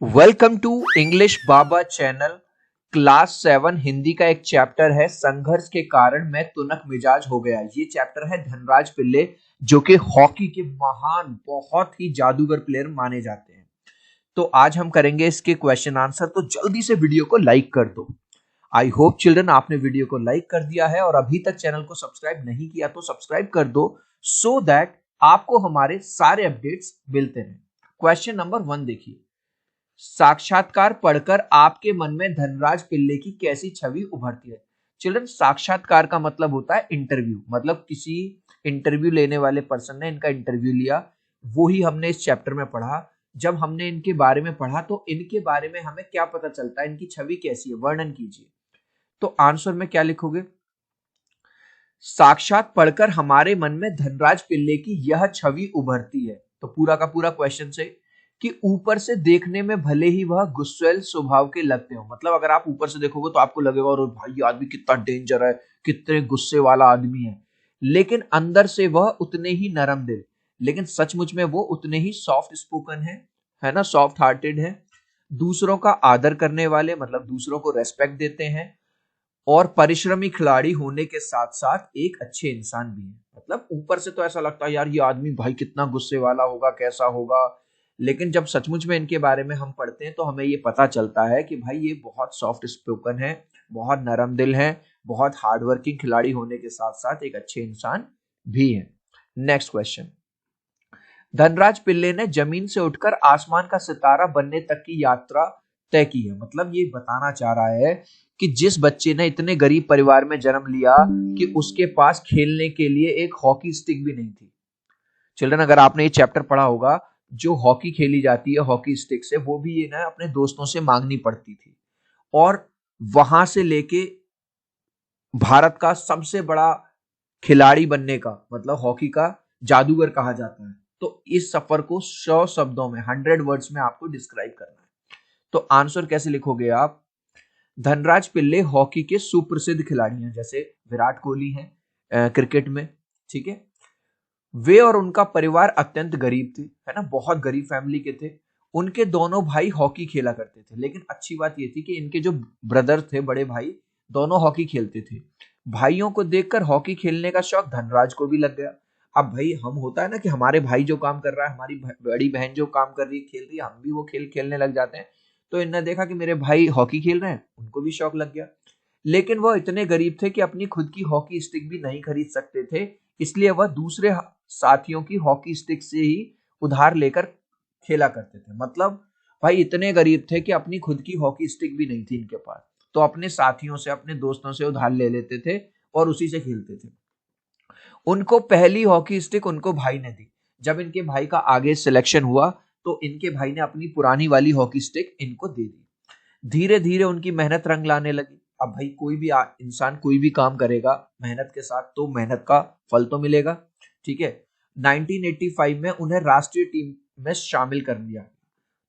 Welcome to English Baba channel. Class 7 Hindi का एक chapter है संघर्ष के कारण मैं तुनक मिजाज हो गया। ये चैप्टर है धनराज पिल्ले जो कि हॉकी के महान बहुत ही जादूगर प्लेयर माने जाते हैं। तो आज हम करेंगे इसके क्वेश्चन आंसर, तो जल्दी से वीडियो को लाइक कर दो। आई होप चिल्ड्रन आपने वीडियो को लाइक कर दिया है और अभी तक चैनल को सब्सक्राइब नहीं किया तो सब्सक्राइब कर दो सो दैट आपको हमारे सारे अपडेट्स मिलते हैं। क्वेश्चन नंबर 1 देखिए, साक्षात्कार पढ़कर आपके मन में धनराज पिल्ले की कैसी छवि उभरती है। चिल्ड्रन, साक्षात्कार का मतलब होता है इंटरव्यू, मतलब किसी इंटरव्यू लेने वाले पर्सन ने इनका इंटरव्यू लिया, वो ही हमने इस चैप्टर में पढ़ा। जब हमने इनके बारे में पढ़ा तो इनके बारे में हमें क्या पता चलता है, इनकी छवि कैसी है, वर्णन कीजिए। तो आंसर में क्या लिखोगे? साक्षात पढ़कर हमारे मन में धनराज पिल्ले की यह छवि उभरती है। तो पूरा का पूरा क्वेश्चन से कि ऊपर से देखने में भले ही वह गुस्सैल स्वभाव के लगते हो, मतलब अगर आप ऊपर से देखोगे तो आपको लगेगा और भाई ये आदमी कितना डेंजर है, कितने गुस्से वाला आदमी है, लेकिन अंदर से वह उतने ही नरम दिल, लेकिन सचमुच में वो उतने ही सॉफ्ट स्पोकन है ना, सॉफ्ट हार्टेड है, दूसरों का आदर करने वाले, मतलब दूसरों को रेस्पेक्ट देते हैं, और परिश्रमी खिलाड़ी होने के साथ साथ एक अच्छे इंसान भी है। मतलब ऊपर से तो ऐसा लगता है यार ये आदमी भाई कितना गुस्से वाला होगा, कैसा होगा, लेकिन जब सचमुच में इनके बारे में हम पढ़ते हैं तो हमें ये पता चलता है कि भाई ये बहुत सॉफ्ट स्पोकन है, बहुत नरम दिल है, बहुत हार्डवर्किंग खिलाड़ी होने के साथ साथ एक अच्छे इंसान भी है। नेक्स्ट क्वेश्चन, धनराज पिल्ले ने जमीन से उठकर आसमान का सितारा बनने तक की यात्रा तय की है। मतलब ये बताना चाह रहा है कि जिस बच्चे ने इतने गरीब परिवार में जन्म लिया कि उसके पास खेलने के लिए एक हॉकी स्टिक भी नहीं थी। चिल्ड्रन, अगर आपने ये चैप्टर पढ़ा होगा, जो हॉकी खेली जाती है हॉकी स्टिक से, वो भी ये ना अपने दोस्तों से मांगनी पड़ती थी, और वहां से लेके भारत का सबसे बड़ा खिलाड़ी बनने का, मतलब हॉकी का जादूगर कहा जाता है। तो इस सफर को 100 शब्दों में, 100 वर्ड्स में आपको डिस्क्राइब करना है। तो आंसर कैसे लिखोगे आप? धनराज पिल्ले हॉकी के सुप्रसिद्ध खिलाड़ी हैं, जैसे विराट कोहली हैं क्रिकेट में, ठीक है। वे और उनका परिवार अत्यंत गरीब थे, है ना, बहुत गरीब फैमिली के थे। उनके दोनों भाई हॉकी खेला करते थे, लेकिन अच्छी बात ये थी कि इनके जो ब्रदर थे, बड़े भाई, दोनों हॉकी खेलते थे। भाइयों को देखकर हॉकी खेलने का शौक धनराज को भी लग गया। अब भाई हम होता है ना कि हमारे भाई जो काम कर रहा है, हमारी बड़ी बहन जो काम कर रही है, खेल रही है, हम भी वो खेल खेलने लग जाते हैं। तो इन्होंने देखा कि मेरे भाई हॉकी खेल रहे हैं, उनको भी शौक लग गया। लेकिन वह इतने गरीब थे कि अपनी खुद की हॉकी स्टिक भी नहीं खरीद सकते थे, इसलिए वह दूसरे साथियों की हॉकी स्टिक से ही उधार लेकर खेला करते थे। मतलब भाई इतने गरीब थे कि अपनी खुद की हॉकी स्टिक भी नहीं थी इनके पास, तो अपने साथियों से, अपने दोस्तों से उधार ले लेते थे और उसी से खेलते थे। उनको पहली हॉकी स्टिक उनको भाई ने दी। जब इनके भाई का आगे सिलेक्शन हुआ तो इनके भाई ने अपनी पुरानी वाली हॉकी स्टिक इनको दे दी। धीरे धीरे उनकी मेहनत रंग लाने लगी। अब भाई कोई भी इंसान कोई भी काम करेगा मेहनत के साथ, तो मेहनत का फल तो मिलेगा, ठीक है। 1985 में उन्हें राष्ट्रीय टीम में शामिल कर लिया,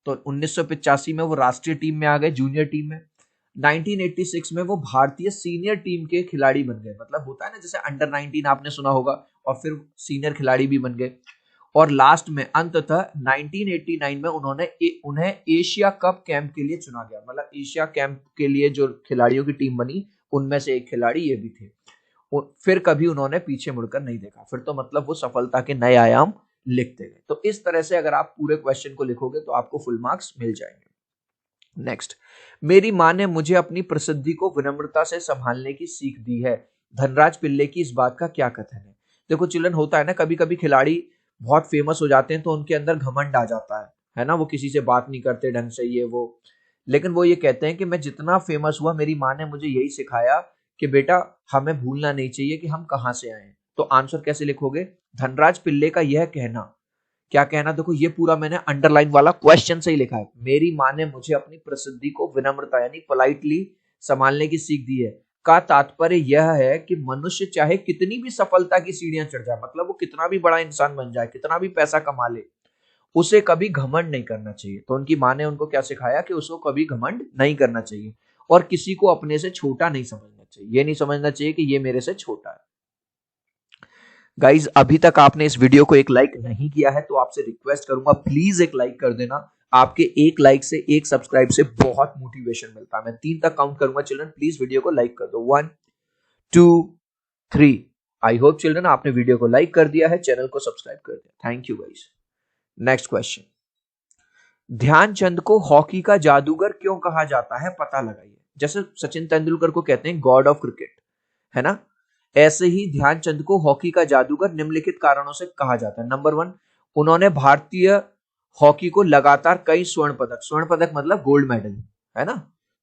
तो 1985 में वो राष्ट्रीय टीम में आ गए, जूनियर टीम में। 1986 में वो भारतीय सीनियर टीम के खिलाड़ी बन गए, मतलब होता है ना जैसे अंडर 19 आपने सुना होगा, और फिर सीनियर खिलाड़ी भी बन गए। और लास्ट में अंततः 1989 में उन्हें एशिया कप कैंप के लिए चुना गया। मतलब एशिया कैंप के लिए जो खिलाड़ियों की टीम बनी उनमें से एक खिलाड़ी ये भी थे। और फिर कभी उन्होंने पीछे मुड़कर नहीं देखा, फिर तो मतलब वो सफलता के नए आयाम लिखते गए। तो इस तरह से अगर आप पूरे क्वेश्चन को लिखोगे तो आपको फुल मार्क्स मिल जाएंगे। नेक्स्ट, मेरी मां ने मुझे अपनी प्रसिद्धि को विनम्रता से संभालने की सीख दी है। धनराज पिल्ले की इस बात का क्या कथन है? देखो चिल्ड्रन, होता है ना कभी कभी खिलाड़ी बहुत फेमस हो जाते हैं तो उनके अंदर घमंड आ जाता है ना, वो किसी से बात नहीं करते ढंग से, ये वो, लेकिन वो ये कहते हैं कि मैं जितना फेमस हुआ मेरी माँ ने मुझे यही सिखाया कि बेटा हमें भूलना नहीं चाहिए कि हम कहां से आए हैं। तो आंसर कैसे लिखोगे? धनराज पिल्ले का यह कहना, क्या कहना, देखो ये पूरा मैंने अंडरलाइन वाला क्वेश्चन से ही लिखा है। मेरी माँ ने मुझे अपनी प्रसिद्धि को विनम्रता यानी पोलाइटली संभालने की सीख दी है, का तात्पर्य यह है कि मनुष्य चाहे कितनी भी सफलता की सीढ़ियां चढ़ जाए, मतलब वो कितना भी बड़ा इंसान बन जाए, कितना भी पैसा कमा ले, उसे कभी घमंड नहीं करना चाहिए। तो उनकी माँ ने उनको क्या सिखाया कि उसको कभी घमंड नहीं करना चाहिए और किसी को अपने से छोटा नहीं समझना चाहिए। ये नहीं समझना चाहिए कि ये मेरे से छोटा है। गाइज, अभी तक आपने इस वीडियो को एक लाइक नहीं किया है तो आपसे रिक्वेस्ट करूंगा प्लीज एक लाइक कर देना। आपके एक लाइक से, एक सब्सक्राइब से बहुत मोटिवेशन मिलता है। मैं 3 तक काउंट करूंगा चिल्ड्रन, प्लीज वीडियो को लाइक कर दो। 1 2 3। आई होप चिल्ड्रन आपने वीडियो को लाइक कर दिया है, चैनल को सब्सक्राइब कर दिया। Thank you guys. Next question, Dhyanchand को हॉकी का जादूगर क्यों कहा जाता है, पता लगाइए। जैसे सचिन तेंदुलकर को कहते हैं गॉड ऑफ क्रिकेट, है ना, ऐसे ही ध्यानचंद को हॉकी का जादूगर निम्नलिखित कारणों से कहा जाता है। नंबर 1, उन्होंने भारतीय हॉकी को लगातार कई स्वर्ण पदक मतलब गोल्ड मेडल, है ना,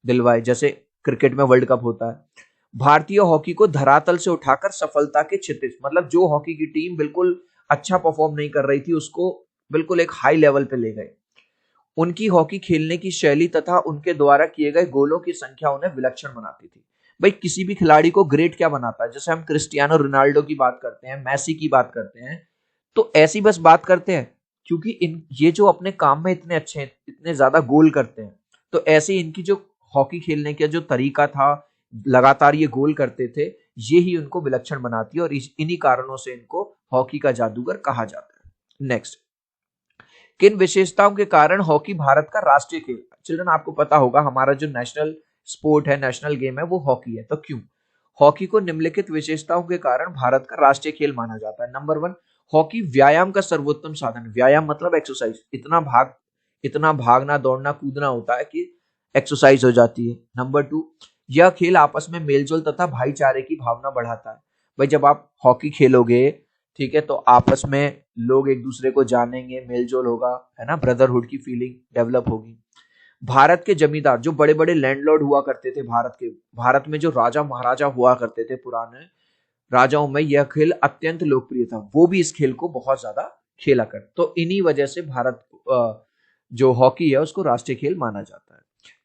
दिलवाए, जैसे क्रिकेट में वर्ल्ड कप होता है। भारतीय हॉकी को धरातल से उठाकर सफलता के क्षितिज, मतलब जो हॉकी की टीम बिल्कुल अच्छा परफॉर्म नहीं कर रही थी उसको बिल्कुल एक हाई लेवल पे ले गए। उनकी हॉकी खेलने की शैली तथा उनके द्वारा किए गए गोलों की संख्या उन्हें विलक्षण बनाती थी। भाई किसी भी खिलाड़ी को ग्रेट क्या बनाता है, जैसे हम क्रिस्टियानो रोनाल्डो की बात करते हैं, मैसी की बात करते हैं, तो ऐसी बस बात करते हैं क्योंकि ये जो अपने काम में इतने अच्छे हैं, इतने ज्यादा गोल करते हैं, तो ऐसे इनकी जो हॉकी खेलने का जो तरीका था, लगातार ये गोल करते थे, ये ही उनको विलक्षण बनाती है और इन्हीं कारणों से इनको हॉकी का जादूगर कहा जाता है। नेक्स्ट, किन विशेषताओं के कारण हॉकी भारत का राष्ट्रीय खेल। चिल्ड्रन आपको पता होगा हमारा जो नेशनल स्पोर्ट है, नेशनल गेम है, वो हॉकी है। तो क्यों हॉकी को निम्नलिखित विशेषताओं के कारण भारत का राष्ट्रीय खेल माना जाता है। नंबर 1, हॉकी व्यायाम का सर्वोत्तम साधन। व्यायाम मतलब एक्सरसाइज, इतना भागना दौड़ना कूदना होता है कि एक्सरसाइज हो जाती है। नंबर 2, यह खेल आपस में मेलजोल तथा भाईचारे की भावना बढ़ाता है। भाई जब आप हॉकी खेलोगे, ठीक है, तो आपस में लोग एक दूसरे को जानेंगे, मेलजोल होगा, है ना, ब्रदरहुड की फीलिंग डेवलप होगी। भारत के जमींदार, जो बड़े बड़े लैंडलॉर्ड हुआ करते थे भारत में जो राजा महाराजा हुआ करते थे, पुराने राजाओं में यह खेल अत्यंत लोकप्रिय था, वो भी इस खेल को बहुत ज्यादा खेला कर। तो इन्हीं वजह से भारत जो हॉकी है उसको राष्ट्रीय खेल माना जाता है।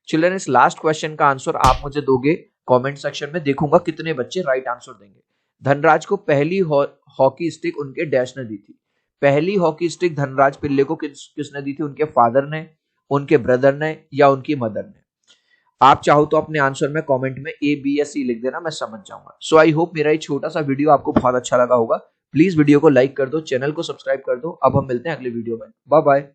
चिल्ड्रन इस लास्ट क्वेश्चन का आंसर आप मुझे दोगे कमेंट सेक्शन में, देखूंगा कितने बच्चे राइट आंसर देंगे। धनराज को पहली हॉकी स्टिक उनके डैश ने दी थी। पहली हॉकी स्टिक धनराज पिल्ले को किसने दी थी, उनके फादर ने, उनके ब्रदर ने, या उनकी मदर ने। आप चाहो तो अपने आंसर में कमेंट में ए बी या सी लिख देना, मैं समझ जाऊंगा। सो आई होप मेरा ये छोटा सा वीडियो आपको बहुत अच्छा लगा होगा। प्लीज वीडियो को लाइक कर दो, चैनल को सब्सक्राइब कर दो। अब हम मिलते हैं अगले वीडियो में। Bye bye.